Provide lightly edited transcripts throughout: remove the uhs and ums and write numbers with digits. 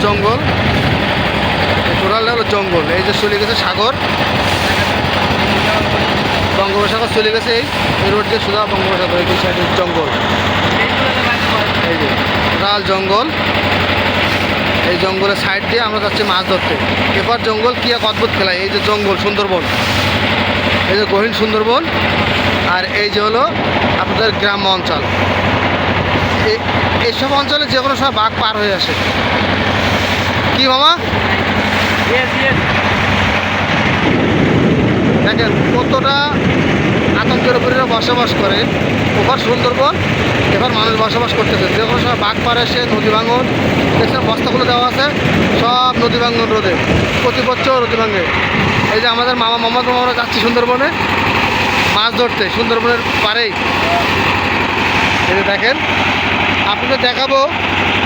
জঙ্গল, টোটালটা হলো জঙ্গল। এই যে চলে গেছে সাগর, বঙ্গোপসাগর চলে গেছে। এই রোড দিয়ে সোজা বঙ্গোপসাগর, এই সাইডে জঙ্গল, এই যে টোটাল জঙ্গল। এই জঙ্গলের সাইড দিয়ে আমরা যাচ্ছি মাছ ধরতে। এবার জঙ্গল কি এক অদ্ভুত খেলা। এই যে জঙ্গল সুন্দরবন, এই যে গহীন সুন্দরবন, আর এই যে হলো আপনাদের গ্রাম্য অঞ্চল। এইসব অঞ্চলে যে কোনো সময় বাঘ পার হয়ে আসে। কি মামা দেখেন কতটা আতঙ্কের উপরে বসবাস করে। ওভার সুন্দরবন, এবার মানুষ বসবাস করতেছে। যে কোনো সময় বাঘ পার এসে নদী ভাঙন, দেখছেন বস্তাগুলো দেওয়া আছে, সব নদী ভাঙন রোদে, প্রতি বছর নদী ভাঙে। এই যে আমাদের মামারা যাচ্ছি সুন্দরবনে মাছ ধরতে, সুন্দরবনের পাড়েই। এই যে দেখেন, আপনাদের দেখাবো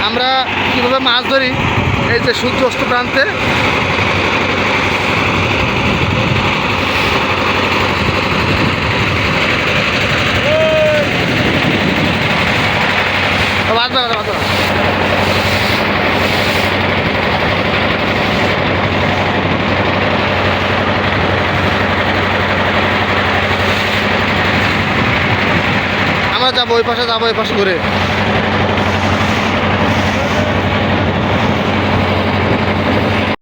আমরা কীভাবে মাছ ধরি। এই যে সূর্য অস্ত প্রান্তে আমরা যাবো ওই পাশে, যাবো ওই পাশে ঘুরে।